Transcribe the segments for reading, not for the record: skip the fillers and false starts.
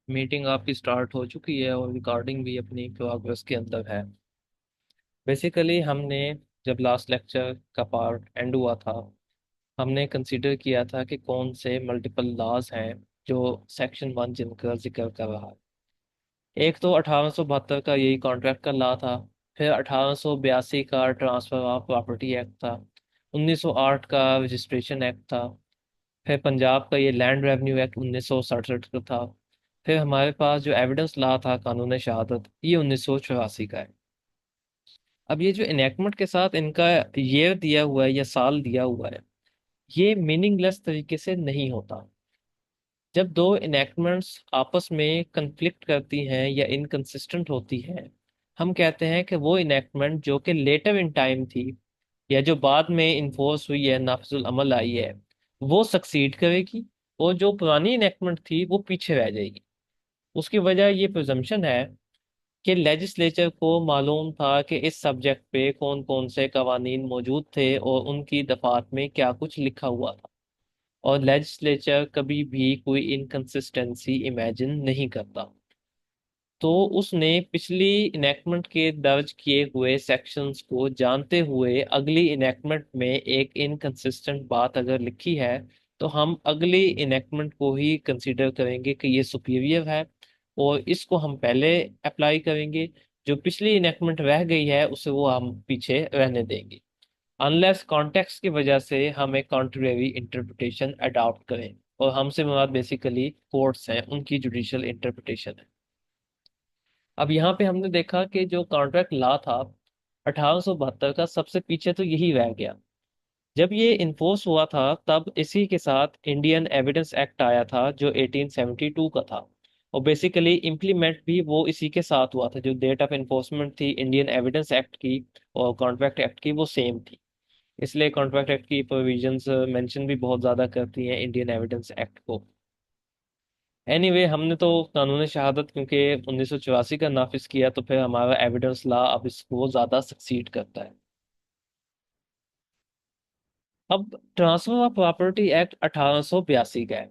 Meeting आपकी start हो चुकी है और रिकॉर्डिंग भी अपनी प्रोग्रेस के अंदर है। बेसिकली हमने जब लास्ट लेक्चर का पार्ट एंड हुआ था, हमने कंसीडर किया था कि कौन से मल्टीपल लॉज हैं जो सेक्शन 1 जिनका जिक्र कर रहा है। एक तो 1872 का यही कॉन्ट्रैक्ट का लॉ था। फिर 1882 का ट्रांसफर ऑफ प्रॉपर्टी एक्ट था। 1908 का रजिस्ट्रेशन एक्ट था। फिर पंजाब का ये लैंड रेवेन्यू एक्ट 1967 का था। फिर हमारे पास जो एविडेंस लॉ था कानून शहादत, ये 1984 का है। अब ये जो इनेक्टमेंट के साथ इनका ईयर दिया हुआ है या साल दिया हुआ है, ये मीनिंगलेस तरीके से नहीं होता। जब दो इनेक्टमेंट्स आपस में कंफ्लिक्ट करती हैं या इनकंसिस्टेंट होती हैं, हम कहते हैं कि वो इनेक्टमेंट जो कि लेटर इन टाइम थी या जो बाद में इन्फोर्स हुई है, नाफिजुल अमल आई है, वो सक्सीड करेगी। और जो पुरानी इनेक्टमेंट थी वो पीछे रह जाएगी। उसकी वजह ये प्रिजम्पशन है कि लेजिस्लेचर को मालूम था कि इस सब्जेक्ट पे कौन कौन से कवानीन मौजूद थे और उनकी दफात में क्या कुछ लिखा हुआ था। और लेजिस्लेचर कभी भी कोई इनकंसिस्टेंसी इमेजिन नहीं करता। तो उसने पिछली इनेक्टमेंट के दर्ज किए हुए सेक्शंस को जानते हुए अगली इनेक्टमेंट में एक इनकंसिस्टेंट बात अगर लिखी है, तो हम अगली इनेक्टमेंट को ही कंसीडर करेंगे कि ये सुपीरियर है और इसको हम पहले अप्लाई करेंगे। जो पिछली इनेक्टमेंट रह गई है उसे वो हम पीछे रहने देंगे, अनलेस कॉन्टेक्स्ट की वजह से हम एक कॉन्ट्रेरी इंटरप्रिटेशन अडॉप्ट करें। और हमसे मुराद बेसिकली कोर्ट्स हैं, उनकी जुडिशियल इंटरप्रिटेशन है। अब यहाँ पे हमने देखा कि जो कॉन्ट्रैक्ट लॉ था 1872 का, सबसे पीछे तो यही रह गया। जब ये इन्फोर्स हुआ था तब इसी के साथ इंडियन एविडेंस एक्ट आया था जो 1872 का था। और बेसिकली इम्प्लीमेंट भी वो इसी के साथ हुआ था। जो डेट ऑफ इन्फोर्समेंट थी इंडियन एविडेंस एक्ट की और कॉन्ट्रैक्ट एक्ट की, वो सेम थी। इसलिए कॉन्ट्रैक्ट एक्ट की प्रोविजंस मेंशन भी बहुत ज़्यादा करती हैं इंडियन एविडेंस एक्ट को। एनीवे, हमने तो कानून शहादत क्योंकि 1984 का नाफिज किया, तो फिर हमारा एविडेंस लॉ अब इसको ज़्यादा सक्सीड करता है। अब ट्रांसफर ऑफ प्रॉपर्टी एक्ट 1882 का है।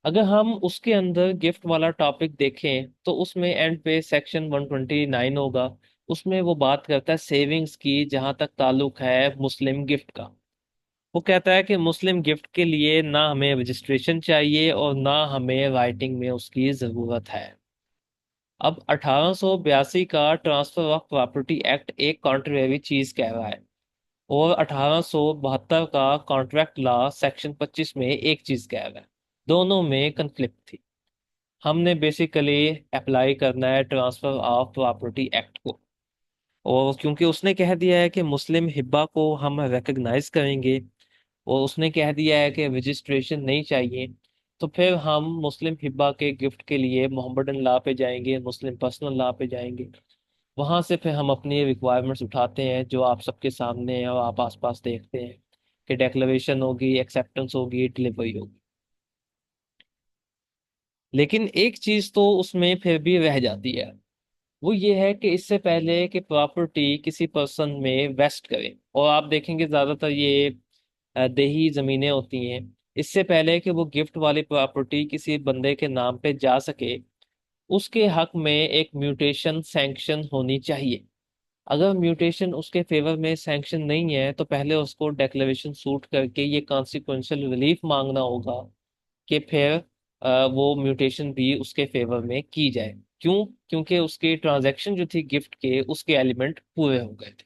अगर हम उसके अंदर गिफ्ट वाला टॉपिक देखें तो उसमें एंड पे सेक्शन 129 होगा। उसमें वो बात करता है सेविंग्स की, जहां तक ताल्लुक है मुस्लिम गिफ्ट का। वो कहता है कि मुस्लिम गिफ्ट के लिए ना हमें रजिस्ट्रेशन चाहिए और ना हमें राइटिंग में उसकी ज़रूरत है। अब 1882 का ट्रांसफर ऑफ प्रॉपर्टी एक्ट एक कॉन्ट्रेरी चीज कह रहा है और 1872 का कॉन्ट्रैक्ट लॉ सेक्शन 25 में एक चीज कह रहा है। दोनों में कन्फ्लिक्ट थी। हमने बेसिकली अप्लाई करना है ट्रांसफर ऑफ प्रॉपर्टी एक्ट को। और क्योंकि उसने कह दिया है कि मुस्लिम हिब्बा को हम रिकग्नाइज करेंगे और उसने कह दिया है कि रजिस्ट्रेशन नहीं चाहिए, तो फिर हम मुस्लिम हिब्बा के गिफ्ट के लिए मोहम्मदन लॉ पे जाएंगे, मुस्लिम पर्सनल लॉ पे जाएंगे। वहां से फिर हम अपनी रिक्वायरमेंट्स उठाते हैं जो आप सबके सामने है और आप आसपास देखते हैं कि डिक्लेरेशन होगी, एक्सेप्टेंस होगी, डिलीवरी होगी। लेकिन एक चीज तो उसमें फिर भी रह जाती है। वो ये है कि इससे पहले कि प्रॉपर्टी किसी पर्सन में वेस्ट करे, और आप देखेंगे ज्यादातर ये देही जमीनें होती हैं, इससे पहले कि वो गिफ्ट वाली प्रॉपर्टी किसी बंदे के नाम पे जा सके, उसके हक में एक म्यूटेशन सैंक्शन होनी चाहिए। अगर म्यूटेशन उसके फेवर में सैंक्शन नहीं है तो पहले उसको डेक्लेरेशन सूट करके ये कॉन्सिक्वेंशियल रिलीफ मांगना होगा कि फिर वो म्यूटेशन भी उसके फेवर में की जाए। क्यों? क्योंकि उसकी ट्रांजैक्शन जो थी गिफ्ट के, उसके एलिमेंट पूरे हो गए थे।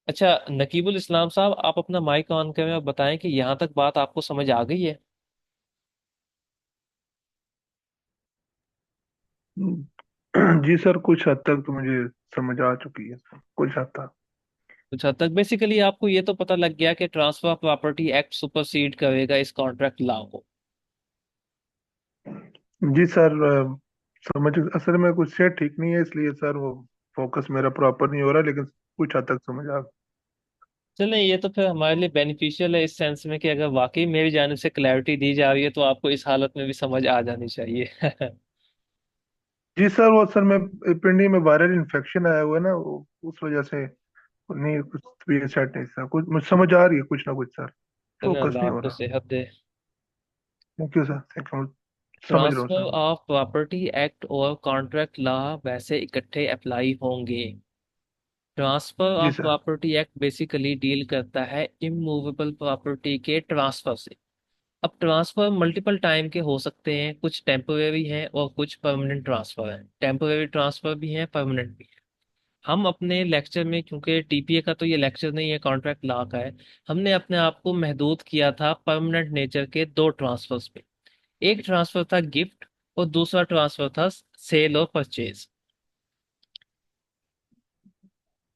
अच्छा नकीबुल इस्लाम साहब, आप अपना माइक ऑन करें और बताएं कि यहाँ तक बात आपको समझ आ गई है। जी सर, कुछ हद तक तो मुझे समझ आ चुकी है सर, कुछ हद तक। कुछ हद तक बेसिकली आपको ये तो पता लग गया कि transfer of property act supersede करेगा इस कॉन्ट्रैक्ट लॉ को। जी सर, समझ असल में कुछ से ठीक नहीं है, इसलिए सर वो फोकस मेरा प्रॉपर नहीं हो रहा, लेकिन कुछ हद तक समझ आ। चलें, ये तो फिर हमारे लिए बेनिफिशियल है इस सेंस में कि अगर वाकई मेरी जानिब से क्लैरिटी दी जा रही है तो आपको इस हालत में भी समझ आ जानी चाहिए। जी सर, वो सर मैं पिंडी में वायरल इन्फेक्शन आया हुआ है ना, वो उस वजह से नहीं, कुछ भी सेट नहीं सर, कुछ मुझे समझ आ रही है कुछ ना कुछ सर, चलें, फोकस अल्लाह नहीं हो आपको रहा। सेहत दे। Thank you sir, thank you. समझ रहा हूँ transfer sir. Of property act और कॉन्ट्रैक्ट लॉ वैसे इकट्ठे अप्लाई होंगे। ट्रांसफर जी of sir. Property act basically deal करता है इमूवेबल प्रॉपर्टी के ट्रांसफर से। अब ट्रांसफर मल्टीपल टाइम के हो सकते हैं, कुछ टेम्पोरेरी हैं और कुछ परमानेंट ट्रांसफर हैं। टेम्पोरेरी ट्रांसफर भी हैं, परमानेंट भी हैं। हम अपने लेक्चर में, क्योंकि टीपीए का तो ये लेक्चर नहीं है, कॉन्ट्रैक्ट लॉ का है, हमने अपने आप को महदूद किया था परमानेंट नेचर के दो ट्रांसफर्स पे। एक ट्रांसफर था गिफ्ट और दूसरा ट्रांसफर था सेल और परचेज।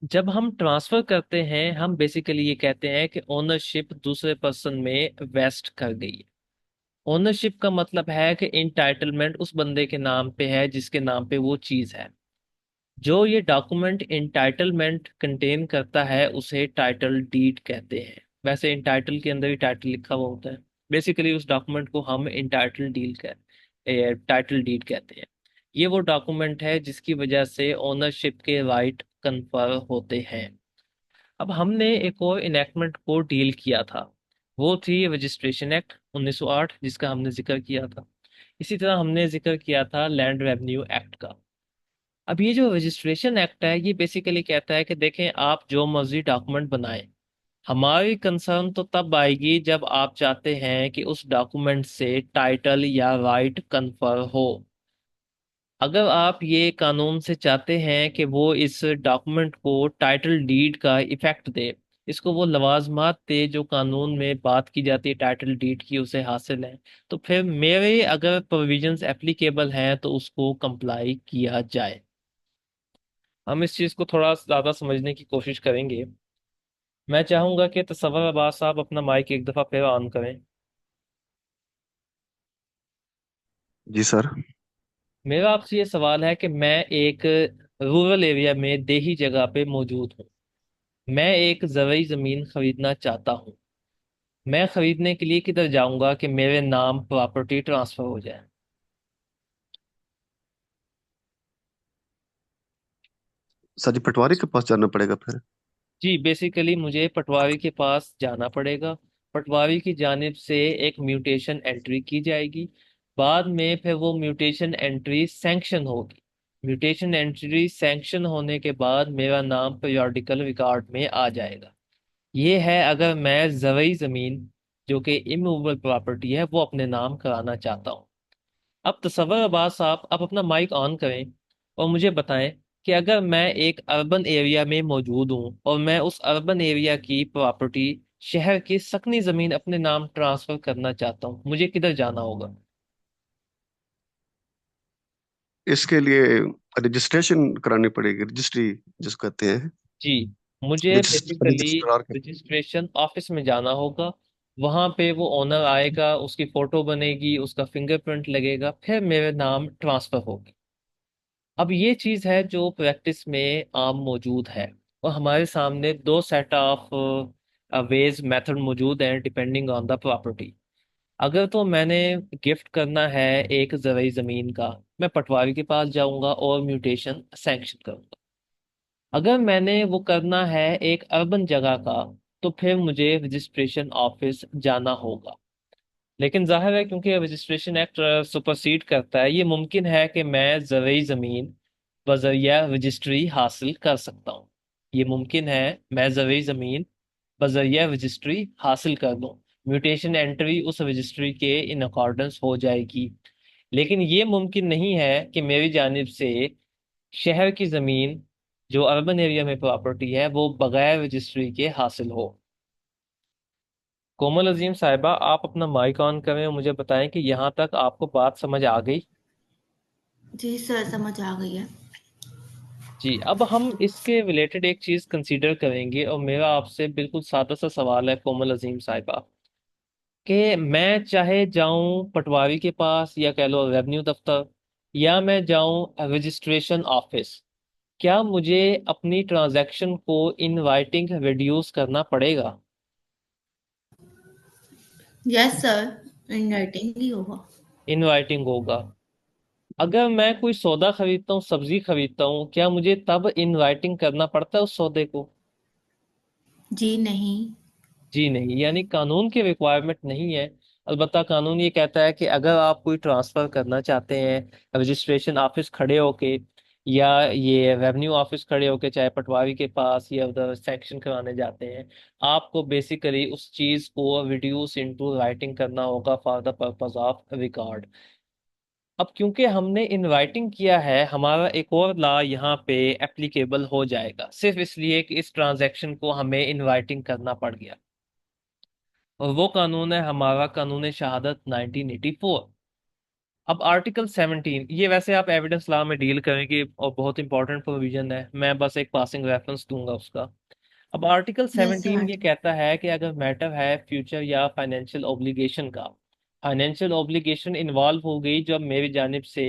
जब हम ट्रांसफर करते हैं हम बेसिकली ये कहते हैं कि ओनरशिप दूसरे पर्सन में वेस्ट कर गई है। ओनरशिप का मतलब है कि इंटाइटलमेंट उस बंदे के नाम पे है जिसके नाम पे वो चीज है। जो ये डॉक्यूमेंट इंटाइटलमेंट कंटेन करता है उसे टाइटल डीड कहते हैं। वैसे इंटाइटल के अंदर ही टाइटल लिखा हुआ होता है। बेसिकली उस डॉक्यूमेंट को हम टाइटल डीड कहते हैं। ये वो डॉक्यूमेंट है जिसकी वजह से ओनरशिप के राइट कन्फर होते हैं। अब हमने एक और इनेक्टमेंट को डील किया था, वो थी रजिस्ट्रेशन एक्ट 1908 जिसका हमने जिक्र किया था। इसी तरह हमने जिक्र किया था लैंड रेवेन्यू एक्ट का। अब ये जो रजिस्ट्रेशन एक्ट है ये बेसिकली कहता है कि देखें, आप जो मर्जी डॉक्यूमेंट बनाएं, हमारी कंसर्न तो तब आएगी जब आप चाहते हैं कि उस डॉक्यूमेंट से टाइटल या राइट कन्फर हो। अगर आप ये कानून से चाहते हैं कि वो इस डॉक्यूमेंट को टाइटल डीड का इफेक्ट दे, इसको वो लवाजमात दे जो कानून में बात की जाती है टाइटल डीड की, उसे हासिल है, तो फिर मेरे अगर प्रोविजंस एप्लीकेबल हैं तो उसको कंप्लाई किया जाए। हम इस चीज़ को थोड़ा ज़्यादा समझने की कोशिश करेंगे। मैं चाहूंगा कि तसव्वुर अब्बास साहब अपना माइक एक दफ़ा फिर ऑन करें। जी सर। मेरा आपसे ये सवाल है कि मैं एक रूरल एरिया में देही जगह पे मौजूद हूँ। मैं एक ज़रूरी ज़मीन खरीदना चाहता हूँ। मैं खरीदने के लिए किधर जाऊंगा कि मेरे नाम प्रॉपर्टी ट्रांसफर हो जाए? सर जी पटवारी के पास जाना पड़ेगा फिर। जी, बेसिकली मुझे पटवारी के पास जाना पड़ेगा। पटवारी की जानिब से एक म्यूटेशन एंट्री की जाएगी। बाद में फिर वो म्यूटेशन एंट्री सैंक्शन होगी। म्यूटेशन एंट्री सैंक्शन होने के बाद मेरा नाम पीरियोडिकल रिकॉर्ड में आ जाएगा। ये है अगर मैं ज़रूरी ज़मीन जो कि इमूवेबल प्रॉपर्टी है वो अपने नाम कराना चाहता हूँ। अब तसव्वुर अब्बास साहब, आप अपना माइक ऑन करें और मुझे बताएं कि अगर मैं एक अर्बन एरिया में मौजूद हूं और मैं उस अर्बन एरिया की प्रॉपर्टी, शहर की सकनी जमीन अपने नाम ट्रांसफर करना चाहता हूं, मुझे किधर जाना होगा? इसके लिए रजिस्ट्रेशन करानी पड़ेगी, रजिस्ट्री जिसको कहते हैं। जी, मुझे बेसिकली रजिस्ट्रार के। रजिस्ट्रेशन ऑफिस में जाना होगा। वहां पे वो ओनर आएगा, उसकी फोटो बनेगी, उसका फिंगरप्रिंट लगेगा, फिर मेरे नाम ट्रांसफर होगी। अब ये चीज है जो प्रैक्टिस में आम मौजूद है। और हमारे सामने दो सेट ऑफ वेज मेथड मौजूद हैं डिपेंडिंग ऑन द प्रॉपर्टी। अगर तो मैंने गिफ्ट करना है एक ज़रूरी ज़मीन का, मैं पटवारी के पास जाऊंगा और म्यूटेशन सैंक्शन करूंगा। अगर मैंने वो करना है एक अर्बन जगह का, तो फिर मुझे रजिस्ट्रेशन ऑफिस जाना होगा। लेकिन जाहिर है क्योंकि रजिस्ट्रेशन एक्ट सुपरसीड करता है, ये मुमकिन है कि मैं ज़रूरी ज़मीन बजरिया रजिस्ट्री हासिल कर सकता हूँ। ये मुमकिन है मैं ज़रूरी ज़मीन बजरिया रजिस्ट्री हासिल कर लूँ। म्यूटेशन एंट्री उस रजिस्ट्री के इन अकॉर्डेंस हो जाएगी। लेकिन ये मुमकिन नहीं है कि मेरी जानिब से शहर की ज़मीन जो अर्बन एरिया में प्रॉपर्टी है वो बगैर रजिस्ट्री के हासिल हो। कोमल अजीम साहिबा, आप अपना माइक ऑन करें और मुझे बताएं कि यहाँ तक आपको बात समझ आ गई? जी सर, समझ आ गई है। जी, अब हम इसके रिलेटेड एक चीज कंसीडर करेंगे और मेरा आपसे बिल्कुल सादा सा सवाल है कोमल अजीम साहिबा, कि मैं चाहे जाऊं पटवारी के पास या कह लो रेवेन्यू दफ्तर, या मैं जाऊं रजिस्ट्रेशन ऑफिस, क्या मुझे अपनी ट्रांजैक्शन को इन राइटिंग रिड्यूस करना पड़ेगा? यस सर, इन राइटिंग ही होगा। इन राइटिंग होगा। अगर मैं कोई सौदा खरीदता हूँ, सब्जी खरीदता हूँ, क्या मुझे तब इन राइटिंग करना पड़ता है उस सौदे को? जी नहीं। जी नहीं, यानी कानून की रिक्वायरमेंट नहीं है। अलबत्ता कानून ये कहता है कि अगर आप कोई ट्रांसफर करना चाहते हैं रजिस्ट्रेशन ऑफिस खड़े होके, या ये रेवेन्यू ऑफिस खड़े होके, चाहे पटवारी के पास या उधर सेक्शन कराने जाते हैं, आपको बेसिकली उस चीज को रिड्यूस इनटू राइटिंग करना होगा for the purpose of record. अब क्योंकि हमने इन राइटिंग किया है, हमारा एक और लॉ यहाँ पे एप्लीकेबल हो जाएगा, सिर्फ इसलिए कि इस ट्रांजैक्शन को हमें इन राइटिंग करना पड़ गया। और वो कानून है हमारा कानून शहादत 1984। अब आर्टिकल 17, ये वैसे आप एविडेंस लॉ में डील करेंगे और बहुत इंपॉर्टेंट प्रोविजन है, मैं बस एक पासिंग रेफरेंस दूंगा उसका। अब आर्टिकल यस 17 सर। ये कहता है कि अगर मैटर है फ्यूचर या फाइनेंशियल ऑब्लिगेशन का, फाइनेंशियल ऑब्लिगेशन इन्वॉल्व हो गई जब मेरी जानिब से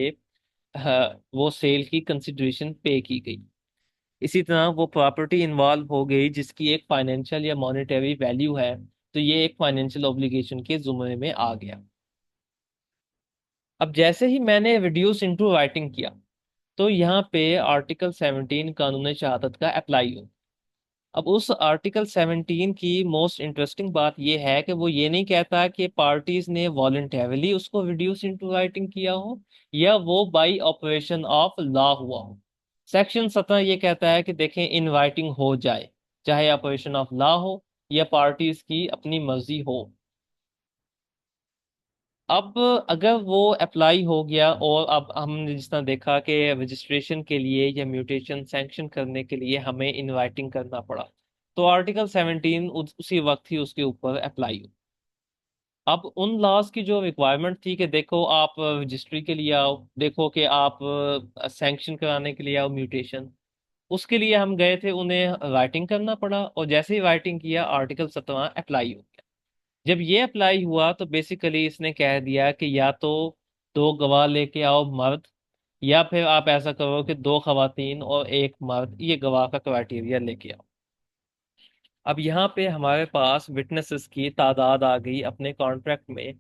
वो सेल की कंसिडरेशन पे की गई, इसी तरह वो प्रॉपर्टी इन्वॉल्व हो गई जिसकी एक फाइनेंशियल या मॉनेटरी वैल्यू है, तो ये एक फाइनेंशियल ऑब्लिगेशन के जुमरे में आ गया। अब जैसे ही मैंने रिड्यूस इनटू राइटिंग किया, तो यहाँ पे आर्टिकल 17 कानून शहादत का अप्लाई हो। अब उस आर्टिकल 17 की मोस्ट इंटरेस्टिंग बात यह है कि वो ये नहीं कहता कि पार्टीज ने वॉलंटरली उसको रिड्यूस इनटू राइटिंग किया हो या वो बाय ऑपरेशन ऑफ लॉ हुआ हो। सेक्शन 17 ये कहता है कि देखें, इन राइटिंग हो जाए, चाहे ऑपरेशन ऑफ लॉ हो या पार्टीज की अपनी मर्जी हो। अब अगर वो अप्लाई हो गया और अब हमने जिस तरह देखा कि रजिस्ट्रेशन के लिए या म्यूटेशन सैंक्शन करने के लिए हमें इन राइटिंग करना पड़ा, तो आर्टिकल 17 उसी वक्त ही उसके ऊपर अप्लाई हो। अब उन लॉज की जो रिक्वायरमेंट थी कि देखो आप रजिस्ट्री के लिए आओ, देखो कि आप सैंक्शन कराने के लिए आओ म्यूटेशन, उसके लिए हम गए थे, उन्हें राइटिंग करना पड़ा, और जैसे ही राइटिंग किया आर्टिकल 17 अप्लाई हो गया। जब ये अप्लाई हुआ तो बेसिकली इसने कह दिया कि या तो दो गवाह लेके आओ मर्द, या फिर आप ऐसा करो कि दो खवातीन और एक मर्द, ये गवाह का क्राइटेरिया लेके आओ। अब यहाँ पे हमारे पास विटनेसेस की तादाद आ गई अपने कॉन्ट्रैक्ट में,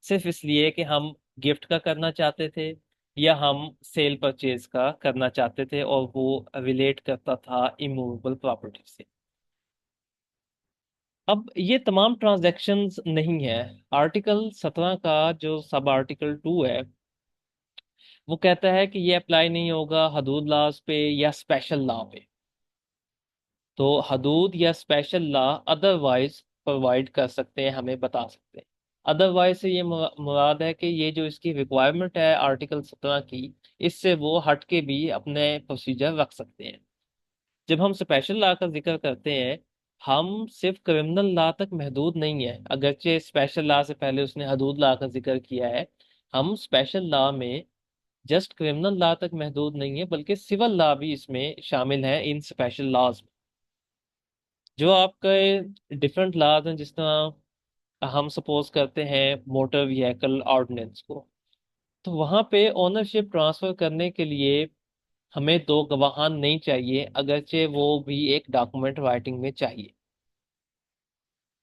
सिर्फ इसलिए कि हम गिफ्ट का करना चाहते थे या हम सेल परचेज का करना चाहते थे, और वो रिलेट करता था इमूवेबल प्रॉपर्टी से। अब ये तमाम ट्रांजैक्शंस नहीं है। आर्टिकल 17 का जो सब आर्टिकल 2 है, वो कहता है कि ये अप्लाई नहीं होगा हदूद लॉज पे या स्पेशल लॉ पे। तो हदूद या स्पेशल लॉ अदरवाइज प्रोवाइड कर सकते हैं, हमें बता सकते हैं। अदरवाइज से ये मुराद है कि ये जो इसकी रिक्वायरमेंट है आर्टिकल 17 की, इससे वो हट के भी अपने प्रोसीजर रख सकते हैं। जब हम स्पेशल लॉ का जिक्र करते हैं, हम सिर्फ क्रिमिनल लॉ तक महदूद नहीं है, अगरचे स्पेशल लॉ से पहले उसने हदूद लॉ का जिक्र किया है। हम स्पेशल लॉ में जस्ट क्रिमिनल लॉ तक महदूद नहीं है, बल्कि सिविल लॉ भी इसमें शामिल है इन स्पेशल लॉज में। जो आपके डिफरेंट लॉज हैं, जिस तरह हम सपोज करते हैं मोटर व्हीकल ऑर्डिनेंस को, तो वहां पे ओनरशिप ट्रांसफर करने के लिए हमें दो गवाहान नहीं चाहिए, अगरचे वो भी एक डॉक्यूमेंट राइटिंग में चाहिए।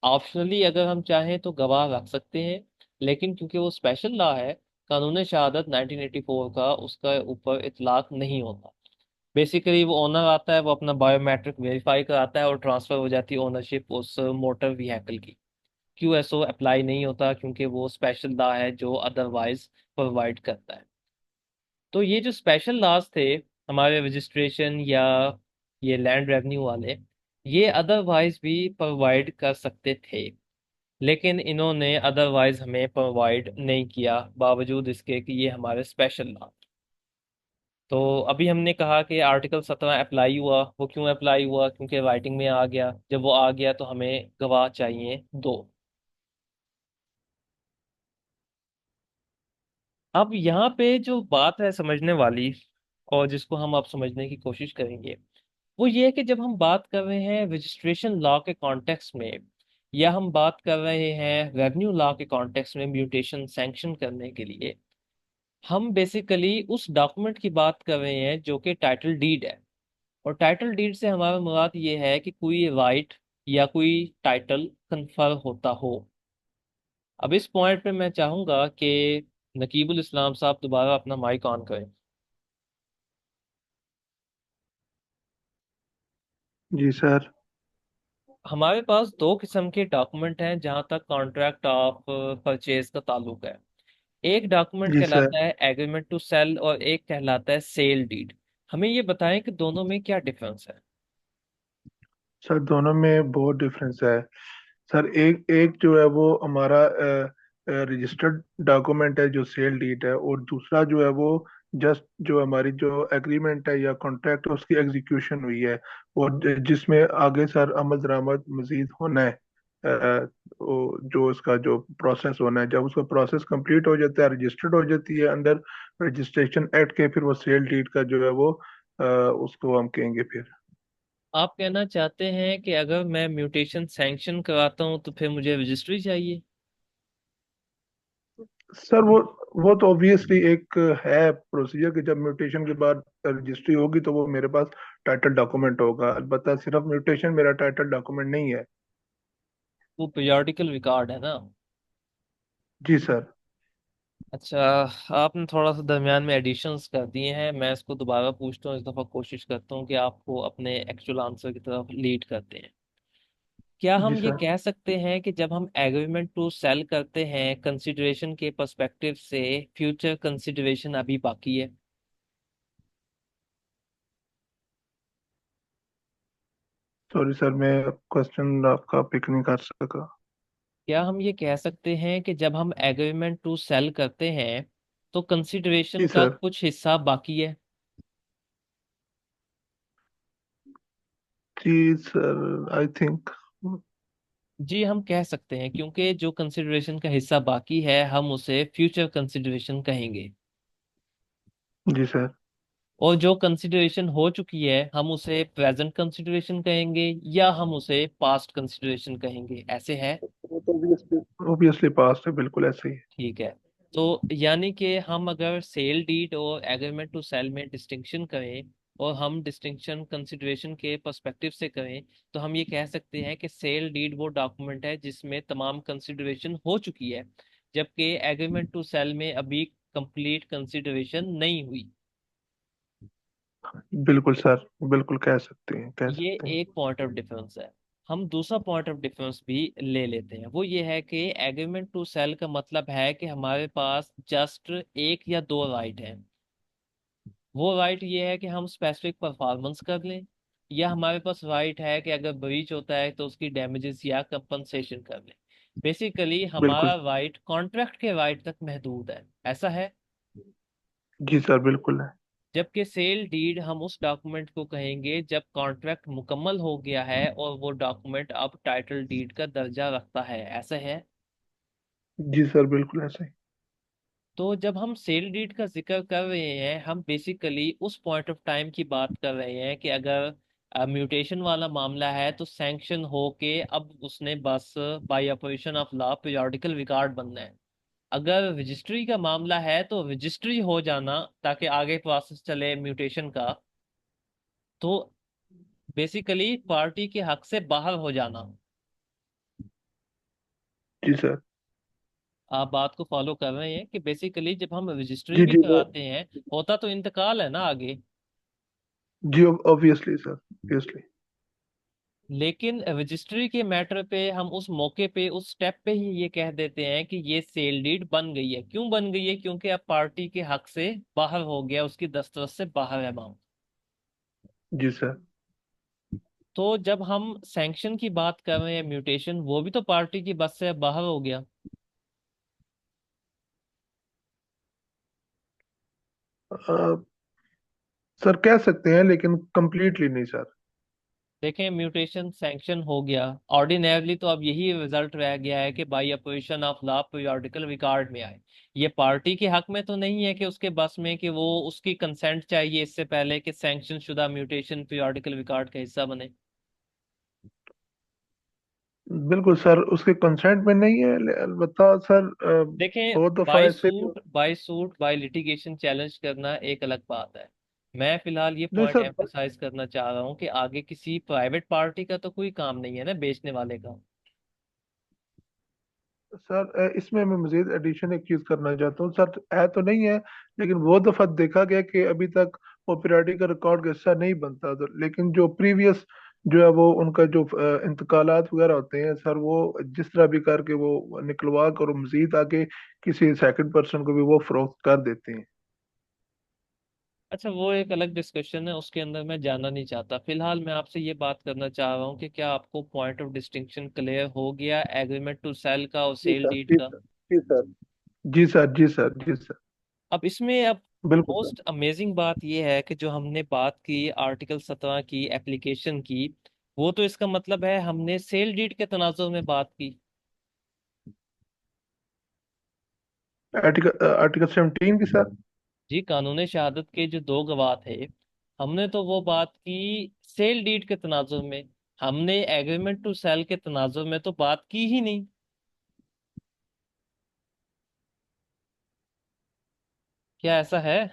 ऑप्शनली अगर हम चाहें तो गवाह रख सकते हैं, लेकिन क्योंकि वो स्पेशल लॉ है, कानून शहादत 1984 का उसका ऊपर इतलाक नहीं होता। बेसिकली वो ओनर आता है, वो अपना बायोमेट्रिक वेरीफाई कराता है और ट्रांसफर हो जाती है ओनरशिप उस मोटर व्हीकल की। क्यूएसओ अप्लाई नहीं होता क्योंकि वो स्पेशल लॉ है जो अदरवाइज प्रोवाइड करता है। तो ये जो स्पेशल लॉज थे हमारे रजिस्ट्रेशन या ये लैंड रेवेन्यू वाले, ये अदरवाइज भी प्रोवाइड कर सकते थे, लेकिन इन्होंने अदरवाइज हमें प्रोवाइड नहीं किया, बावजूद इसके कि ये हमारे स्पेशल लॉ। तो अभी हमने कहा कि आर्टिकल 17 अप्लाई हुआ, वो क्यों अप्लाई हुआ? क्योंकि राइटिंग में आ गया। जब वो आ गया तो हमें गवाह चाहिए दो। अब यहाँ पे जो बात है समझने वाली, और जिसको हम अब समझने की कोशिश करेंगे, वो ये है कि जब हम बात कर रहे हैं रजिस्ट्रेशन लॉ के कॉन्टेक्स्ट में, या हम बात कर रहे हैं रेवेन्यू लॉ के कॉन्टेक्स्ट में म्यूटेशन सैंक्शन करने के लिए, हम बेसिकली उस डॉक्यूमेंट की बात कर रहे हैं जो कि टाइटल डीड है। और टाइटल डीड से हमारा मुराद ये है कि कोई राइट या कोई टाइटल कंफर होता हो। अब इस पॉइंट पे मैं चाहूंगा कि नकीबुल इस्लाम साहब दोबारा अपना माइक ऑन करें। जी सर। हमारे पास दो किस्म के डॉक्यूमेंट हैं जहां तक कॉन्ट्रैक्ट ऑफ परचेज का ताल्लुक है। एक डॉक्यूमेंट जी सर। कहलाता है एग्रीमेंट टू सेल और एक कहलाता है सेल डीड। हमें ये बताएं कि दोनों में क्या डिफरेंस है। सर दोनों में बहुत डिफरेंस है। सर एक एक जो है वो हमारा रजिस्टर्ड डॉक्यूमेंट है जो सेल डीड है, और दूसरा जो है वो जस्ट जो हमारी जो एग्रीमेंट है या कॉन्ट्रैक्ट है उसकी एग्जीक्यूशन हुई है, और जिसमें आगे सर अमल दरामद मजीद होना है। जो उसका जो प्रोसेस होना है, जब उसका प्रोसेस कंप्लीट हो जाता है, रजिस्टर्ड हो जाती है अंडर रजिस्ट्रेशन एक्ट के, फिर वो सेल डीड का जो है वो उसको हम कहेंगे फिर। आप कहना चाहते हैं कि अगर मैं म्यूटेशन सैंक्शन कराता हूं तो फिर मुझे रजिस्ट्री चाहिए। सर वो तो ऑब्वियसली एक है प्रोसीजर कि जब म्यूटेशन के बाद रजिस्ट्री होगी तो वो मेरे पास टाइटल डॉक्यूमेंट होगा। अलबत्ता सिर्फ म्यूटेशन मेरा टाइटल डॉक्यूमेंट नहीं है। वो पीरियोडिकल रिकॉर्ड है ना। जी सर। अच्छा, आपने थोड़ा सा दरमियान में एडिशंस कर दिए हैं। मैं इसको दोबारा पूछता हूँ, इस दफ़ा कोशिश करता हूँ कि आपको अपने एक्चुअल आंसर की तरफ लीड करते हैं। क्या जी हम ये सर। कह सकते हैं कि जब हम एग्रीमेंट टू सेल करते हैं कंसिडरेशन के पर्सपेक्टिव से, फ्यूचर कंसिडरेशन अभी बाकी है। सॉरी सर, मैं क्वेश्चन आपका पिक नहीं कर सका। क्या हम ये कह सकते हैं कि जब हम एग्रीमेंट टू सेल करते हैं तो कंसिडरेशन जी का सर। कुछ हिस्सा बाकी है। जी सर, आई थिंक। जी हम कह सकते हैं, क्योंकि जो कंसिडरेशन का हिस्सा बाकी है हम उसे फ्यूचर कंसिडरेशन कहेंगे। जी सर। और जो कंसिडरेशन हो चुकी है हम उसे प्रेजेंट कंसिडरेशन कहेंगे या हम उसे पास्ट कंसिडरेशन कहेंगे, ऐसे है। वो तो ऑब्वियसली ऑब्वियसली पास है, बिल्कुल ऐसे ही है। ठीक है। तो यानी कि हम अगर सेल डीड और एग्रीमेंट टू सेल में डिस्टिंक्शन करें और हम डिस्टिंक्शन कंसिडरेशन के पर्सपेक्टिव से करें, तो हम ये कह सकते हैं कि सेल डीड वो डॉक्यूमेंट है जिसमें तमाम कंसिडरेशन हो चुकी है, जबकि एग्रीमेंट टू सेल में अभी कंप्लीट कंसिडरेशन नहीं हुई। बिल्कुल सर, बिल्कुल कह सकते हैं, कह ये सकते हैं। एक पॉइंट ऑफ डिफरेंस है। हम दूसरा पॉइंट ऑफ डिफरेंस भी ले लेते हैं, वो ये है कि एग्रीमेंट टू सेल का मतलब है कि हमारे पास जस्ट एक या दो राइट हैं। वो राइट ये है कि हम स्पेसिफिक परफॉर्मेंस कर लें, या हमारे पास राइट है कि अगर ब्रीच होता है तो उसकी डैमेजेस या कंपनसेशन कर लें। बेसिकली बिल्कुल। हमारा राइट कॉन्ट्रैक्ट के राइट तक महदूद है, ऐसा है। जी सर, बिल्कुल है। जबकि सेल डीड हम उस डॉक्यूमेंट को कहेंगे जब कॉन्ट्रैक्ट मुकम्मल हो गया है और वो डॉक्यूमेंट अब टाइटल डीड का दर्जा रखता है, ऐसा है। जी सर, बिल्कुल ऐसे ही। तो जब हम सेल डीड का जिक्र कर रहे हैं हम बेसिकली उस पॉइंट ऑफ टाइम की बात कर रहे हैं कि अगर म्यूटेशन वाला मामला है तो सैंक्शन हो के अब उसने बस bye operation of law periodical record बनना है। अगर रजिस्ट्री का मामला है तो रजिस्ट्री हो जाना ताकि आगे प्रोसेस चले म्यूटेशन का, तो बेसिकली पार्टी के हक से बाहर हो जाना। जी सर। आप बात को फॉलो कर रहे हैं कि बेसिकली जब हम रजिस्ट्री जी भी जी वो। कराते हैं होता तो इंतकाल है ना आगे। जी ऑब्वियसली सर, ऑब्वियसली। लेकिन रजिस्ट्री के मैटर पे हम उस मौके पे उस स्टेप पे ही ये कह देते हैं कि ये सेल डीड बन गई है। क्यों बन गई है? क्योंकि अब पार्टी के हक से बाहर हो गया, उसकी दस्तरस से बाहर है मामला। जी सर। तो जब हम सैंक्शन की बात कर रहे हैं म्यूटेशन, वो भी तो पार्टी की बस से बाहर हो गया। सर कह सकते हैं लेकिन कंप्लीटली नहीं सर। देखें, म्यूटेशन सैंक्शन हो गया ऑर्डिनरली तो अब यही रिजल्ट रह गया है कि by opposition of law periodical record में आए। ये पार्टी के हक में तो नहीं है कि उसके बस में कि वो उसकी कंसेंट चाहिए इससे पहले कि सैंक्शन शुदा म्यूटेशन पीरियोडिकल रिकॉर्ड का हिस्सा बने। बिल्कुल सर, उसके कंसेंट में नहीं है, अलबत्ता सर देखें, बहुत दफा बाय ऐसे भी। Suit by suit by litigation challenge करना एक अलग बात है। मैं फिलहाल ये नहीं पॉइंट सर। एम्फसाइज करना चाह रहा हूँ कि आगे किसी प्राइवेट पार्टी का तो कोई काम नहीं है ना बेचने वाले का। सर इसमें मैं मजीद एडिशन एक चीज करना चाहता हूँ सर, है तो नहीं है, लेकिन बहुत दफा देखा गया कि अभी तक वो पीरियडिक का रिकॉर्ड का हिस्सा नहीं बनता, तो लेकिन जो प्रीवियस जो है वो उनका जो इंतकालात वगैरह होते हैं सर, वो जिस तरह भी करके वो निकलवा कर वो मजीद आगे किसी सेकंड पर्सन को भी वो फरोख्त कर देते हैं। अच्छा, वो एक अलग डिस्कशन है, उसके अंदर मैं जाना नहीं चाहता। फिलहाल मैं आपसे ये बात करना चाह रहा हूँ कि क्या आपको पॉइंट ऑफ डिस्टिंक्शन क्लियर हो गया एग्रीमेंट टू सेल का और जी सेल सर, डीड जी का? सर, जी सर, जी सर, जी सर, जी सर, अब इसमें अब बिल्कुल सर। मोस्ट अमेजिंग बात यह है कि जो हमने बात की आर्टिकल 17 की एप्लीकेशन की, वो तो इसका मतलब है हमने सेल डीड के तनाजुर में बात की। आर्टिकल आर्टिकल 17 की सर। जी, कानून शहादत के जो दो गवाह थे, हमने तो वो बात की सेल डीड के तनाजुर में। हमने एग्रीमेंट टू सेल के तनाजुर में तो बात की ही नहीं। क्या ऐसा है?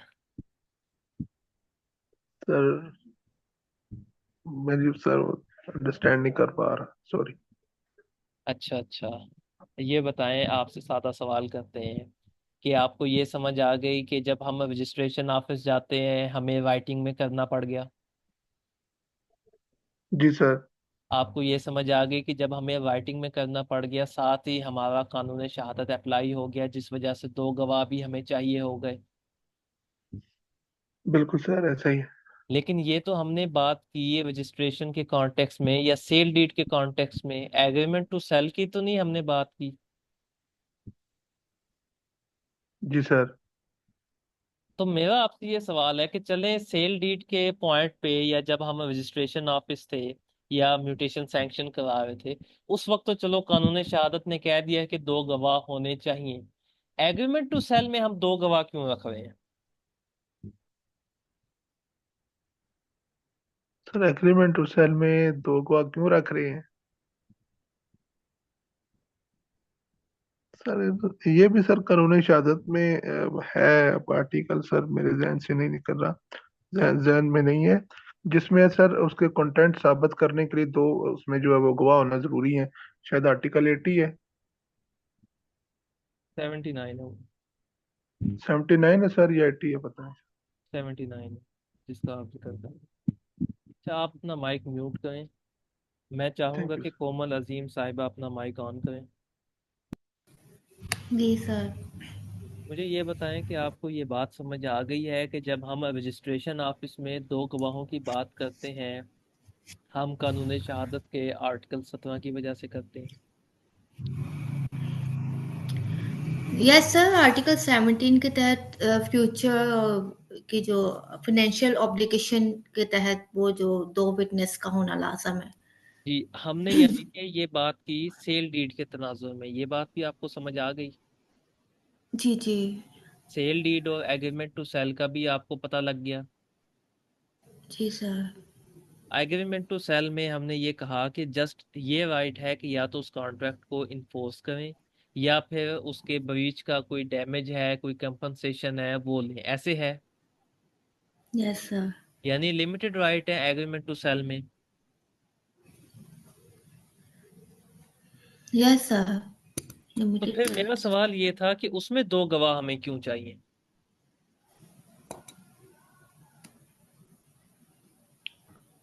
सर मेरी सर अंडरस्टैंड नहीं कर पा रहा, सॉरी। अच्छा अच्छा, ये बताएं, आपसे सादा सवाल करते हैं कि आपको ये समझ आ गई कि जब हम रजिस्ट्रेशन ऑफिस जाते हैं हमें राइटिंग में करना पड़ गया? जी सर। आपको ये समझ आ गई कि जब हमें राइटिंग में करना पड़ गया, साथ ही हमारा कानून शहादत अप्लाई हो गया, जिस वजह से दो गवाह भी हमें चाहिए हो गए? बिल्कुल सर, ऐसा ही है। लेकिन ये तो हमने बात की रजिस्ट्रेशन के कॉन्टेक्स्ट में या सेल डीड के कॉन्टेक्स्ट में, एग्रीमेंट टू सेल की तो नहीं हमने बात की। जी सर। तो मेरा आपसे ये सवाल है कि चलें सेल डीड के पॉइंट पे, या जब हम रजिस्ट्रेशन ऑफिस थे या म्यूटेशन सैंक्शन करा रहे थे, उस वक्त तो चलो कानून शहादत ने कह दिया कि दो गवाह होने चाहिए। एग्रीमेंट टू सेल में हम दो गवाह क्यों रख रहे हैं? सर एग्रीमेंट टू सेल में दो गवाह क्यों रख रहे हैं? सर ये भी सर कानूनी शहादत में है आर्टिकल, सर मेरे जहन से नहीं निकल रहा, जहन में नहीं है, जिसमें सर उसके कंटेंट साबित करने के लिए दो उसमें जो है वो गवाह होना जरूरी है। शायद आर्टिकल 80 है। 79 है वो। 79 है सर या 80 है, पता नहीं। 79 है जिसका आप जिक्र कर रहे हैं। अच्छा, आप अपना माइक म्यूट करें। मैं चाहूंगा थैंक यू कि सर। कोमल अजीम साहिबा अपना माइक ऑन करें। जी सर। मुझे ये बताएं कि आपको ये बात समझ आ गई है कि जब हम रजिस्ट्रेशन ऑफिस में दो गवाहों की बात करते हैं, हम कानून शहादत के आर्टिकल 17 की वजह से करते हैं? यस सर, आर्टिकल 17 के तहत फ्यूचर की जो फाइनेंशियल ऑब्लिगेशन के तहत वो जो दो विटनेस का होना लाजम है। जी, हमने यानी कि ये बात की सेल डीड के तनाजुर में, ये बात भी आपको समझ आ गई? जी जी। सेल डीड और एग्रीमेंट टू सेल का भी आपको पता लग गया? जी सर। एग्रीमेंट टू सेल में हमने ये कहा कि जस्ट ये राइट है कि या तो उस कॉन्ट्रैक्ट को इन्फोर्स करें, या फिर उसके ब्रीच का कोई डैमेज है, कोई कंपनसेशन है, वो लें, ऐसे है। Yes sir. यानी लिमिटेड राइट है एग्रीमेंट टू सेल में। यस सर, तो लिमिटेड फिर मेरा राइट्स। सवाल ये था कि उसमें दो गवाह हमें क्यों चाहिए?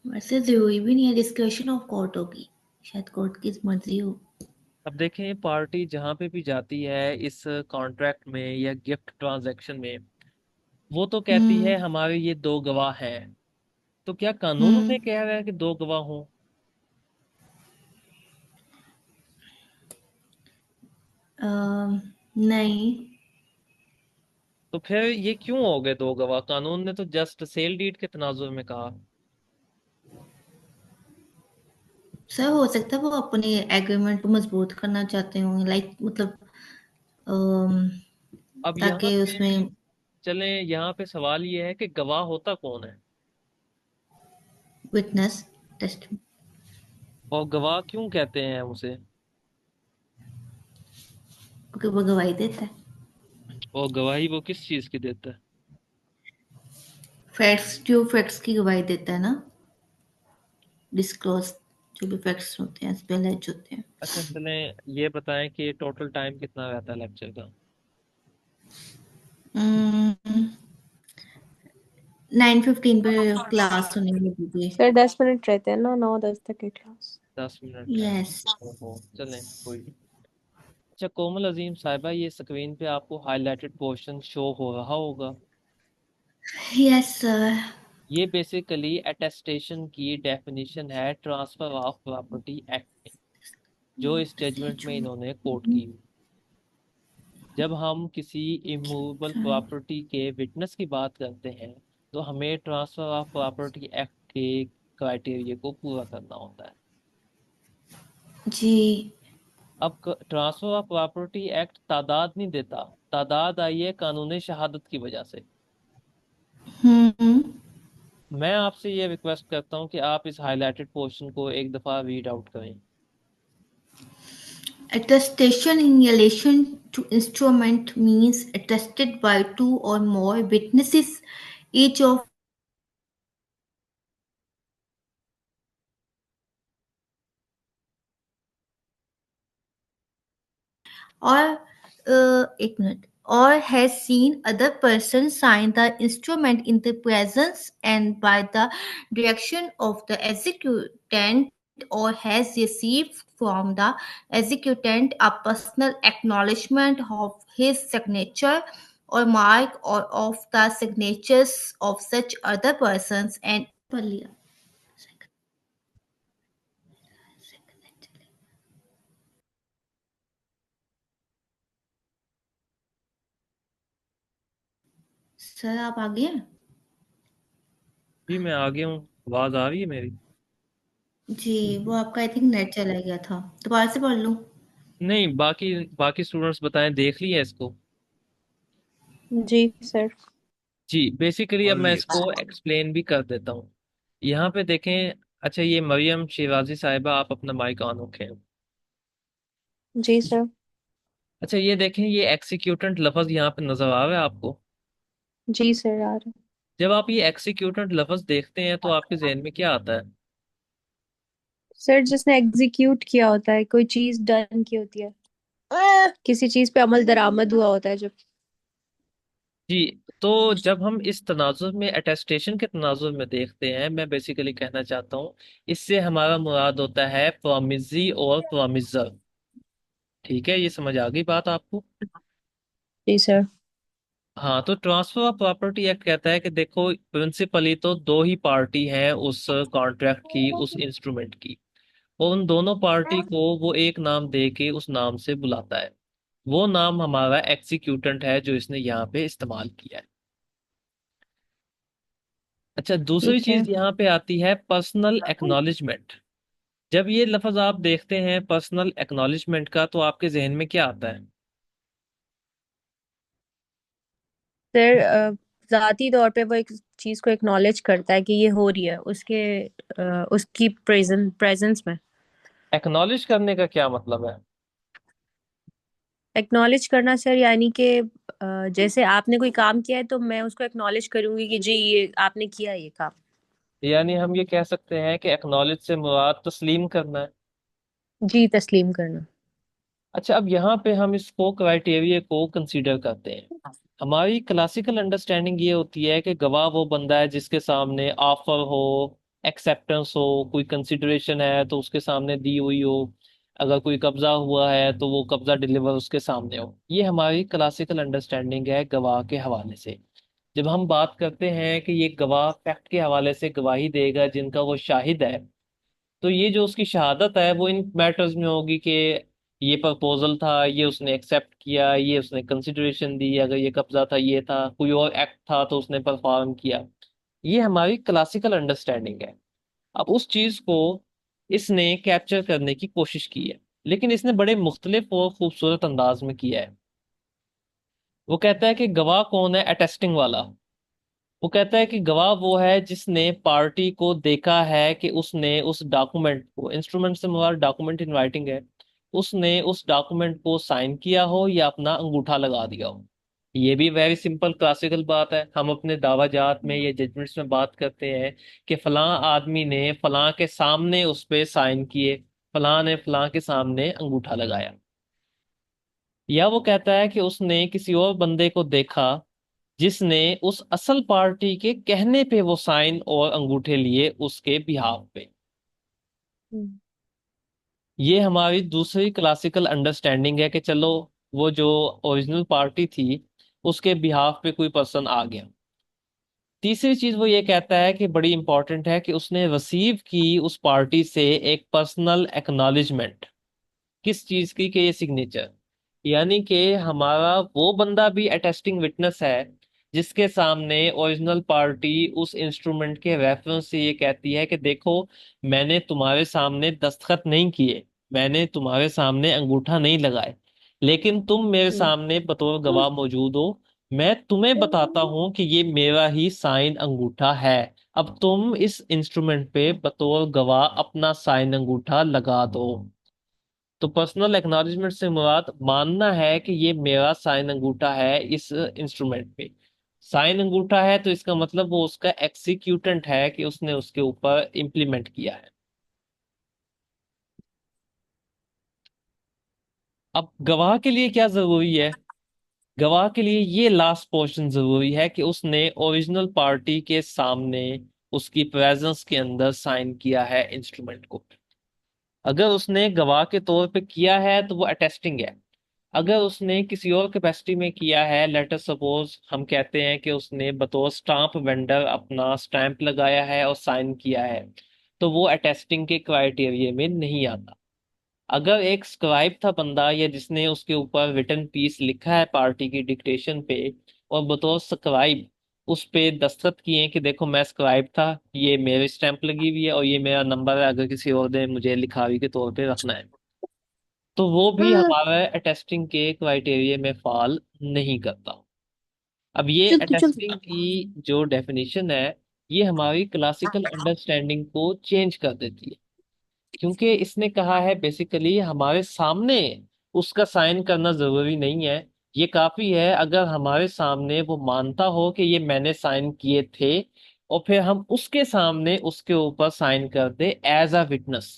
वैसे जरूरी भी नहीं है, डिस्कशन ऑफ कोर्ट होगी, शायद कोर्ट की मर्जी हो। अब देखें, पार्टी जहां पे भी जाती है इस कॉन्ट्रैक्ट में या गिफ्ट ट्रांजैक्शन में, वो तो कहती है हम्म। हमारे ये दो गवाह हैं। तो क्या कानून हम्म। में कह रहा है कि दो गवाह हों? नहीं। तो फिर ये क्यों हो गए दो गवाह? कानून ने तो जस्ट सेल डीड के तनाजुर में कहा। सर हो सकता है वो अपने एग्रीमेंट को मजबूत करना चाहते होंगे, लाइक मतलब अम, अब यहाँ ताकि पे उसमें चलें, यहाँ पे सवाल ये है कि गवाह होता कौन है, विटनेस टेस्ट और गवाह क्यों कहते हैं उसे? क्योंकि वो गवाही देता है। और गवाही वो किस चीज की देता है? फैक्ट्स, जो फैक्ट्स की गवाही देता है ना, डिस्क्लोज जो भी फैक्ट्स होते हैं, एज होते हैं। अच्छा चलें, ये बताएं कि टोटल टाइम कितना रहता है लेक्चर का? हम्म, 9:15 पे क्लास होने लगी थी। सर 10 मिनट रहते हैं ना, 9-10 तक की क्लास। 10 मिनट है। यस। ओहो, चलें कोई नहीं। अच्छा कोमल अजीम साहिबा, ये स्क्रीन पे आपको हाईलाइटेड पोर्शन शो हो रहा होगा। Yes sir. ये बेसिकली अटेस्टेशन की डेफिनेशन है ट्रांसफर ऑफ प्रॉपर्टी एक्ट में, जो इस जजमेंट में इन्होंने कोट की हुई। जब हम किसी इमूवेबल प्रॉपर्टी के विटनेस की बात करते हैं तो हमें ट्रांसफर ऑफ प्रॉपर्टी एक्ट के क्राइटेरिया को पूरा करना होता है। जी। अब ट्रांसफर ऑफ प्रॉपर्टी एक्ट तादाद नहीं देता, तादाद आई है कानून शहादत की वजह से। हम्म। मैं आपसे ये रिक्वेस्ट करता हूँ कि आप इस हाईलाइटेड पोर्शन को एक दफ़ा रीड आउट करें। Attestation in relation to instrument means attested by two or more witnesses, each of or एक minute or has seen other person sign the instrument in the presence and by the direction of the executant, or has received from the executant a personal acknowledgement of his signature or mark or of the signatures of such other persons and पढ़ लिया। Sir आप आगे हैं? जी मैं आगे हूँ, आवाज़ आ रही है मेरी? जी वो आपका आई थिंक नेट चला गया था, दोबारा से पढ़ लूँ? नहीं, बाकी बाकी स्टूडेंट्स बताएं, देख लिया इसको? जी सर। जी बेसिकली अब मैं इसको एक्सप्लेन भी कर देता हूँ। यहाँ पे देखें। अच्छा ये मरियम शिराजी साहिबा, आप अपना माइक ऑन रखें। जी सर। अच्छा ये देखें, ये एक्सिक्यूटेंट लफ्ज यहाँ पे नजर आ रहा है आपको? जी सर आ रहे। जब आप ये एक्सिक्यूटेंट लफ्ज देखते हैं तो आपके जहन में क्या आता है? सर जिसने एग्जीक्यूट किया होता है, कोई चीज डन की होती है, किसी चीज पे अमल दरामद हुआ होता है जब। जी, तो जब हम इस तनाजुर में अटेस्टेशन के तनाजुर में देखते हैं, मैं बेसिकली कहना चाहता हूँ इससे हमारा मुराद होता है प्रॉमिजी और प्रॉमिजर। ठीक है, ये समझ आ गई बात आपको? जी सर। हाँ, तो ट्रांसफर ऑफ प्रॉपर्टी एक्ट कहता है कि देखो प्रिंसिपली तो दो ही पार्टी हैं उस कॉन्ट्रैक्ट की, उस इंस्ट्रूमेंट की, और उन दोनों पार्टी को वो एक नाम दे के उस नाम से बुलाता है। वो नाम हमारा एक्सिक्यूटेंट है जो इसने यहाँ पे इस्तेमाल किया है। अच्छा दूसरी ठीक है चीज यहाँ पे आती है पर्सनल एक्नॉलेजमेंट। जब ये लफ्ज आप देखते हैं पर्सनल एक्नॉलेजमेंट का, तो आपके जहन में क्या आता है? सर। जाती तौर पे वो एक चीज को एक्नॉलेज करता है कि ये हो रही है उसके उसकी प्रेजेंस में। एक्नॉलेज करने का क्या मतलब है? एक्नॉलेज करना सर, यानी कि जैसे आपने कोई काम किया है तो मैं उसको एक्नॉलेज करूंगी कि जी ये आपने किया ये काम। यानी हम ये कह सकते हैं कि एक्नॉलेज से मुराद तस्लीम करना है। जी तस्लीम करना। अच्छा अब यहाँ पे हम इसको क्राइटेरिया को कंसीडर करते हैं। हमारी क्लासिकल अंडरस्टैंडिंग ये होती है कि गवाह वो बंदा है जिसके सामने ऑफर हो, एक्सेप्टेंस हो, कोई कंसिडरेशन है तो उसके सामने दी हुई हो, अगर कोई कब्जा हुआ है तो वो कब्जा डिलीवर उसके सामने हो। ये हमारी क्लासिकल अंडरस्टैंडिंग है गवाह के हवाले से। जब हम बात करते हैं कि ये गवाह फैक्ट के हवाले से गवाही देगा जिनका वो शाहिद है, तो ये जो उसकी शहादत है वो इन मैटर्स में होगी कि ये प्रपोजल था, ये उसने एक्सेप्ट किया, ये उसने कंसिडरेशन दी, अगर ये कब्जा था, ये था, कोई और एक्ट था तो उसने परफॉर्म किया। ये हमारी क्लासिकल अंडरस्टैंडिंग है। अब उस चीज को इसने कैप्चर करने की कोशिश की है, लेकिन इसने बड़े मुख्तलिफ और खूबसूरत अंदाज में किया है। वो कहता है कि गवाह कौन है? अटेस्टिंग वाला। वो कहता है कि गवाह वो है जिसने पार्टी को देखा है कि उसने उस डॉक्यूमेंट को, इंस्ट्रूमेंट से मुराद डॉक्यूमेंट इन राइटिंग है, उसने उस डॉक्यूमेंट को साइन किया हो या अपना अंगूठा लगा दिया हो। ये भी वेरी सिंपल क्लासिकल बात है। हम अपने दावाजात में या जजमेंट्स में बात करते हैं कि फलां आदमी ने फलां के सामने उस पे साइन किए, फलां ने फलां के सामने अंगूठा लगाया। या वो कहता है कि उसने किसी और बंदे को देखा जिसने उस असल पार्टी के कहने पे वो साइन और अंगूठे लिए उसके बिहाफ पे। हम्म, ये हमारी दूसरी क्लासिकल अंडरस्टैंडिंग है कि चलो वो जो ओरिजिनल पार्टी थी उसके बिहाफ पे कोई पर्सन आ गया। तीसरी चीज वो ये कहता है कि बड़ी इंपॉर्टेंट है कि उसने रिसीव की उस पार्टी से एक पर्सनल एक्नॉलेजमेंट। किस चीज की? कि ये सिग्नेचर, यानी कि हमारा वो बंदा भी अटेस्टिंग विटनेस है जिसके सामने ओरिजिनल पार्टी उस इंस्ट्रूमेंट के रेफरेंस से ये कहती है कि देखो, मैंने तुम्हारे सामने दस्तखत नहीं किए, मैंने तुम्हारे सामने अंगूठा नहीं लगाए, लेकिन तुम मेरे हम्म, सामने बतौर गवाह मौजूद हो। मैं तुम्हें बताता हूं कि ये मेरा ही साइन अंगूठा है। अब तुम इस इंस्ट्रूमेंट पे बतौर गवाह अपना साइन अंगूठा लगा दो। तो पर्सनल एक्नॉलेजमेंट से मुराद मानना है कि ये मेरा साइन अंगूठा है इस इंस्ट्रूमेंट पे। साइन अंगूठा है तो इसका मतलब वो उसका एक्सिक्यूटेंट है कि उसने उसके ऊपर इम्प्लीमेंट किया है। अब गवाह के लिए क्या जरूरी है? गवाह के लिए ये लास्ट पोर्शन जरूरी है कि उसने ओरिजिनल पार्टी के सामने उसकी प्रेजेंस के अंदर साइन किया है इंस्ट्रूमेंट को। अगर उसने गवाह के तौर पे किया है तो वो अटेस्टिंग है। अगर उसने किसी और कैपेसिटी में किया है, लेट अस सपोज हम कहते हैं कि उसने बतौर स्टाम्प वेंडर अपना स्टैंप लगाया है और साइन किया है, तो वो अटेस्टिंग के क्राइटेरिया में नहीं आता। अगर एक स्क्राइब था बंदा या जिसने उसके ऊपर रिटन पीस लिखा है पार्टी की डिक्टेशन पे, और बतौर स्क्राइब उस पे दस्तखत किए कि देखो मैं स्क्राइब था, ये मेरे स्टैंप लगी हुई है और ये मेरा नंबर है, अगर किसी और ने मुझे लिखावी के तौर पे रखना है, तो वो भी हमारे अटेस्टिंग के क्राइटेरिया में फॉल नहीं करता। अब ये चल तू चल। अटेस्टिंग की जो डेफिनेशन है, ये हमारी क्लासिकल अंडरस्टैंडिंग को चेंज कर देती है, क्योंकि इसने कहा है बेसिकली हमारे सामने उसका साइन करना जरूरी नहीं है। ये काफी है अगर हमारे सामने वो मानता हो कि ये मैंने साइन किए थे, और फिर हम उसके सामने उसके ऊपर साइन कर दे एज अ विटनेस।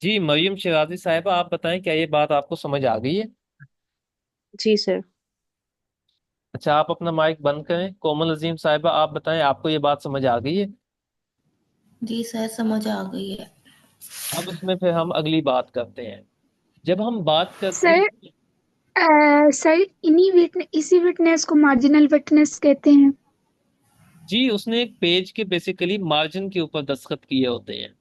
जी मरियम शिराजी साहिबा, आप बताएं क्या ये बात आपको समझ आ गई है? जी सर। अच्छा, आप अपना माइक बंद करें। कोमल अजीम साहिबा, आप बताएं आपको ये बात समझ आ गई है? जी सर, समझ आ गई है। अब इसमें फिर हम अगली बात करते हैं। जब हम बात करते सर हैं, सर इसी विटनेस को मार्जिनल विटनेस कहते हैं। जी उसने एक पेज के बेसिकली मार्जिन के ऊपर दस्तखत किए होते हैं।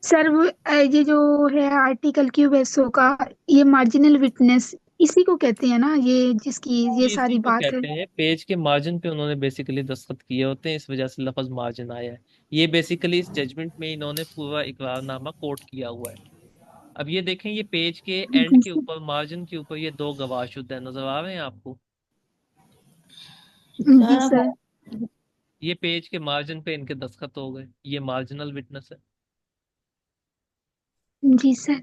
सर वो ये जो है आर्टिकल क्यूबेसो का, ये मार्जिनल विटनेस इसी को कहते हैं ना, ये जिसकी ये जी इसी सारी को बात है। कहते हैं, पेज के मार्जिन पे उन्होंने बेसिकली दस्तखत किए होते हैं, इस वजह से लफ्ज मार्जिन आया है। ये बेसिकली इस जजमेंट में इन्होंने पूरा इकरारनामा कोट किया हुआ है। अब ये देखें, ये पेज के एंड जी के सर। ऊपर मार्जिन के ऊपर ये दो गवाह शुद्ध है, नजर आ रहे हैं आपको? जी सर। ये पेज के मार्जिन पे इनके दस्तखत हो गए, ये मार्जिनल विटनेस है। जी सर।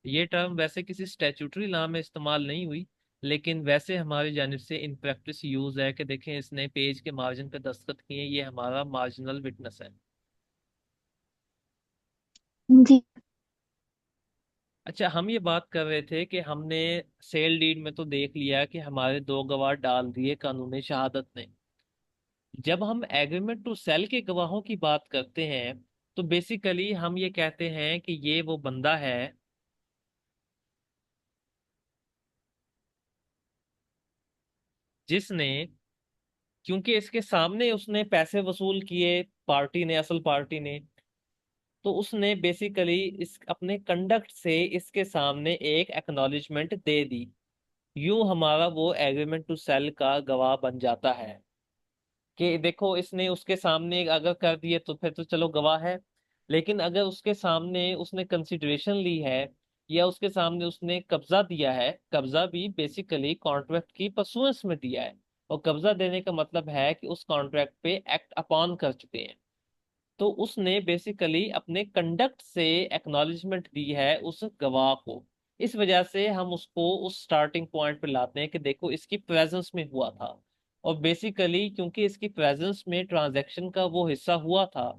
ये टर्म वैसे किसी स्टैट्यूटरी लॉ में इस्तेमाल नहीं हुई, लेकिन वैसे हमारी जानिब से इन प्रैक्टिस यूज है कि देखें इसने पेज के मार्जिन पे दस्तखत किए, ये हमारा मार्जिनल विटनेस है। जी अच्छा, हम ये बात कर रहे थे कि हमने सेल डीड में तो देख लिया कि हमारे दो गवाह डाल दिए कानूनी शहादत ने। जब हम एग्रीमेंट टू सेल के गवाहों की बात करते हैं, तो बेसिकली हम ये कहते हैं कि ये वो बंदा है जिसने, क्योंकि इसके सामने उसने पैसे वसूल किए पार्टी ने, असल पार्टी ने, तो उसने बेसिकली इस अपने कंडक्ट से इसके सामने एक एक्नॉलेजमेंट दे दी। यूं हमारा वो एग्रीमेंट टू सेल का गवाह बन जाता है कि देखो इसने उसके सामने अगर कर दिए तो फिर तो चलो गवाह है, लेकिन अगर उसके सामने उसने कंसिडरेशन ली है या उसके सामने उसने कब्जा दिया है, कब्जा भी बेसिकली कॉन्ट्रैक्ट की परसुएंस में दिया है, और कब्जा देने का मतलब है कि उस कॉन्ट्रैक्ट पे एक्ट अपॉन कर चुके हैं, तो उसने बेसिकली अपने कंडक्ट से एक्नॉलेजमेंट दी है उस गवाह को। इस वजह से हम उसको उस स्टार्टिंग पॉइंट पे लाते हैं कि देखो इसकी प्रेजेंस में हुआ था, और बेसिकली क्योंकि इसकी प्रेजेंस में ट्रांजैक्शन का वो हिस्सा हुआ था,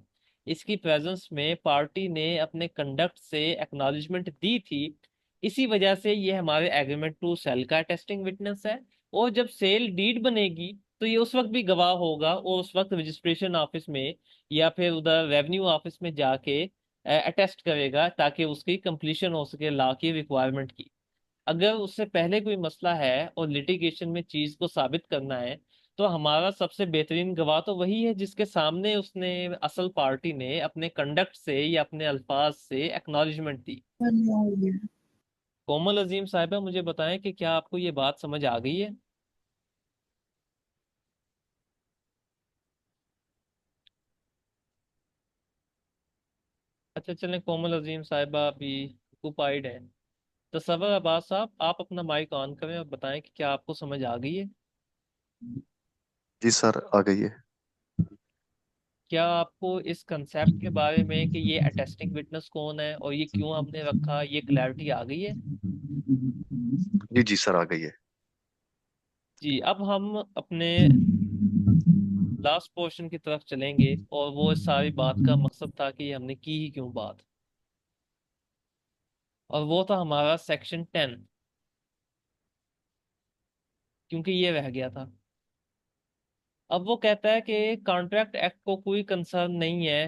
इसकी प्रेजेंस में पार्टी ने अपने कंडक्ट से एक्नॉलेजमेंट दी थी, इसी वजह से ये हमारे एग्रीमेंट टू सेल का अटेस्टिंग विटनेस है। और जब सेल डीड बनेगी तो ये उस वक्त भी गवाह होगा, और उस वक्त रजिस्ट्रेशन ऑफिस में या फिर उधर रेवेन्यू ऑफिस में जाके अटेस्ट करेगा, ताकि उसकी कंप्लीशन हो सके लॉ की रिक्वायरमेंट की। अगर उससे पहले कोई मसला है और लिटिगेशन में चीज को साबित करना है, तो हमारा सबसे बेहतरीन गवाह तो वही है जिसके सामने उसने, असल पार्टी ने, अपने कंडक्ट से या अपने अल्फाज से एक्नॉलेजमेंट दी। कोमल अजीम साहिबा, मुझे बताएं कि क्या आपको ये बात समझ आ गई है? अच्छा चलें, कोमल अजीम साहिबा अभी ऑक्युपाइड है। तसव्वुर अब्बास साहब, आप अपना माइक ऑन करें और बताएं कि क्या आपको समझ आ गई है? जी सर, आ गई है। क्या आपको इस कंसेप्ट के बारे में कि ये अटेस्टिंग विटनेस कौन है और ये क्यों हमने रखा, ये क्लैरिटी आ गई है? जी जी सर, आ गई है। जी, अब हम अपने लास्ट पोर्शन की तरफ चलेंगे, और वो इस सारी बात का मकसद था कि हमने की ही क्यों बात, और वो था हमारा सेक्शन 10, क्योंकि ये रह गया था। अब वो कहता है कि कॉन्ट्रैक्ट एक्ट को कोई कंसर्न नहीं है